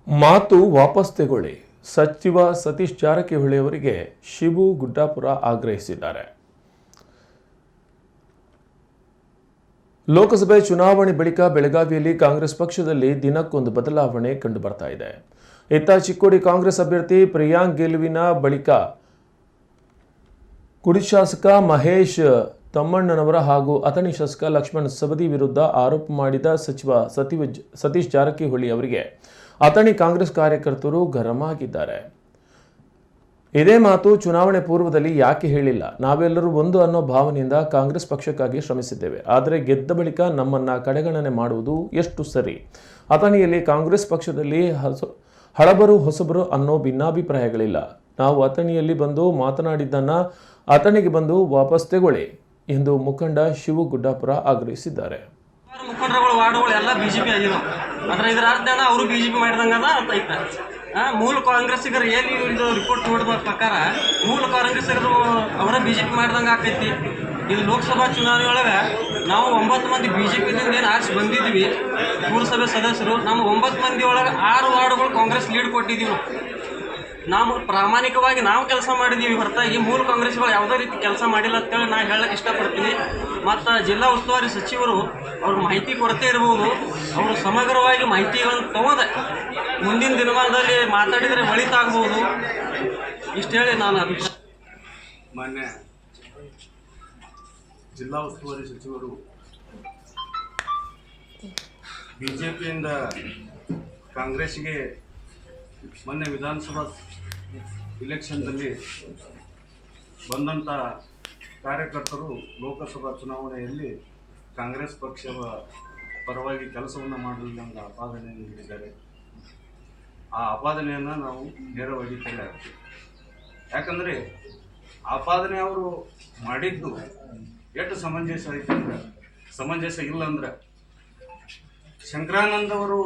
ಮಾತು ವಾಪಸ್ ತೆಗೊಳ್ಳಿ. ಸಚಿವ ಸತೀಶ್ ಜಾರಕಿಹೊಳಿ ಅವರಿಗೆ ಶಿವು ಗುಡ್ಡಾಪುರ ಆಗ್ರಹಿಸಿದ್ದಾರೆ. ಲೋಕಸಭೆ ಚುನಾವಣೆ ಬಳಿಕ ಬೆಳಗಾವಿಯಲ್ಲಿ ಕಾಂಗ್ರೆಸ್ ಪಕ್ಷದಲ್ಲಿ ದಿನಕ್ಕೊಂದು ಬದಲಾವಣೆ ಕಂಡು ಬರ್ತಾ ಇದೆ. ಇತ್ತ ಚಿಕ್ಕೋಡಿ ಕಾಂಗ್ರೆಸ್ ಅಭ್ಯರ್ಥಿ ಪ್ರಿಯಾಂಕ್ ಗೆಲುವಿನ ಬಳಿಕ ಕುಡಿ ಶಾಸಕ ಮಹೇಶ್ ತಮ್ಮಣ್ಣನವರ ಹಾಗೂ ಅಥಣಿ ಶಾಸಕ ಲಕ್ಷ್ಮಣ್ ಸವದಿ ವಿರುದ್ಧ ಆರೋಪ ಮಾಡಿದ ಸಚಿವ ಸತೀಶ್ ಜಾರಕಿಹೊಳಿ ಅವರಿಗೆ ಅಥಣಿ ಕಾಂಗ್ರೆಸ್ ಕಾರ್ಯಕರ್ತರು ಗರಂ ಆಗಿದ್ದಾರೆ. ಇದೇ ಮಾತು ಚುನಾವಣೆ ಪೂರ್ವದಲ್ಲಿ ಯಾಕೆ ಹೇಳಿಲ್ಲ? ನಾವೆಲ್ಲರೂ ಒಂದು ಅನ್ನೋ ಭಾವನೆಯಿಂದ ಕಾಂಗ್ರೆಸ್ ಪಕ್ಷಕ್ಕಾಗಿ ಶ್ರಮಿಸಿದ್ದೇವೆ. ಆದರೆ ಗೆದ್ದ ಬಳಿಕ ನಮ್ಮನ್ನ ಕಡೆಗಣನೆ ಮಾಡುವುದು ಎಷ್ಟು ಸರಿ? ಅಥಣಿಯಲ್ಲಿ ಕಾಂಗ್ರೆಸ್ ಪಕ್ಷದಲ್ಲಿ ಹಳಬರು ಹೊಸಬರು ಅನ್ನೋ ಭಿನ್ನಾಭಿಪ್ರಾಯಗಳಿಲ್ಲ. ನಾವು ಅಥಣಿಯಲ್ಲಿ ಬಂದು ಮಾತನಾಡಿದ್ದನ್ನ ಅಥಣಿಗೆ ಬಂದು ವಾಪಸ್ ತೆಗೊಳ್ಳಿ ಎಂದು ಮುಖಂಡ ಶಿವು ಗುಡ್ಡಾಪುರ ಆಗ್ರಹಿಸಿದ್ದಾರೆ. ಮುಖಂಡರುಗಳು ವಾರ್ಡ್ಗಳು ಎಲ್ಲ ಬಿಜೆಪಿ ಆಗಿರೋ ಅದ್ರ ಇದರ ಅರ್ಥ ಅವರು ಬಿಜೆಪಿ ಮಾಡಿದಂಗದ ಅಂತ ಐತೆ. ಮೂಲ ಕಾಂಗ್ರೆಸ್ಸಿಗರು ಏನು ಇದು ರಿಪೋರ್ಟ್ ನೋಡಿದ ಪ್ರಕಾರ ಮೂಲ ಕಾಂಗ್ರೆಸ್ಸಿಗರು ಅವರ ಬಿಜೆಪಿ ಮಾಡಿದಂಗೆ ಆಕೈತಿ. ಇದು ಲೋಕಸಭಾ ಚುನಾವಣೆ ಒಳಗೆ ನಾವು 9 ಮಂದಿ ಬಿಜೆಪಿದಿಂದ ಏನು ಆರಿಸಿ ಬಂದಿದ್ವಿ ಪುರಸಭೆ ಸದಸ್ಯರು. ನಮ್ಮ 9 ಮಂದಿ ಒಳಗೆ 6 ವಾರ್ಡ್ಗಳು ಕಾಂಗ್ರೆಸ್ ಲೀಡ್ ಕೊಟ್ಟಿದ್ದೀವಿ. ನಾವು ಪ್ರಾಮಾಣಿಕವಾಗಿ ನಾವು ಕೆಲಸ ಮಾಡಿದ್ದೀವಿ ಹೊರತಾಗಿ ಮೂಲ ಕಾಂಗ್ರೆಸ್ಗಳು ಯಾವುದೇ ರೀತಿ ಕೆಲಸ ಮಾಡಿಲ್ಲ ಅಂತೇಳಿ ನಾನು ಹೇಳಕ್ಕೆ ಇಷ್ಟಪಡ್ತೀನಿ. ಮತ್ತು ಜಿಲ್ಲಾ ಉಸ್ತುವಾರಿ ಸಚಿವರು ಅವ್ರ ಮಾಹಿತಿ ಕೊರತೆ ಇರ್ಬೋದು, ಅವರು ಸಮಗ್ರವಾಗಿ ಮಾಹಿತಿಗಳನ್ನು ತಗೋದೆ ಮುಂದಿನ ದಿನಮಾನದಲ್ಲಿ ಮಾತಾಡಿದರೆ ಒಳಿತಾಗ್ಬೋದು. ಇಷ್ಟು ಹೇಳಿ ನಾನು ಅಭಿಪ್ರಾಯ. ಮಾನ್ಯ ಜಿಲ್ಲಾ ಉಸ್ತುವಾರಿ ಸಚಿವರು ಬಿಜೆಪಿಯಿಂದ ಕಾಂಗ್ರೆಸ್ಗೆ ಮೊನ್ನೆ ವಿಧಾನಸಭಾ ಇಲೆಕ್ಷನ್ದಲ್ಲಿ ಬಂದಂಥ ಕಾರ್ಯಕರ್ತರು ಲೋಕಸಭಾ ಚುನಾವಣೆಯಲ್ಲಿ ಕಾಂಗ್ರೆಸ್ ಪಕ್ಷದ ಪರವಾಗಿ ಕೆಲಸವನ್ನು ಮಾಡಲಿಲ್ಲ ಅಂತ ಆಪಾದನೆಯನ್ನು ನೀಡಿದ್ದಾರೆ. ಆ ಆಪಾದನೆಯನ್ನು ನಾವು ನೇರವಾಗಿ ತಳ್ಳಿ ಹಾಕ್ತೀವಿ. ಯಾಕಂದರೆ ಆಪಾದನೆ ಅವರು ಮಾಡಿದ್ದು ಎಷ್ಟು ಸಮಂಜಸ ಐತೆ ಅಂದ್ರೆ, ಸಮಂಜಸ ಇಲ್ಲ ಅಂದ್ರೆ ಶಂಕರಾನಂದ್ ಅವರು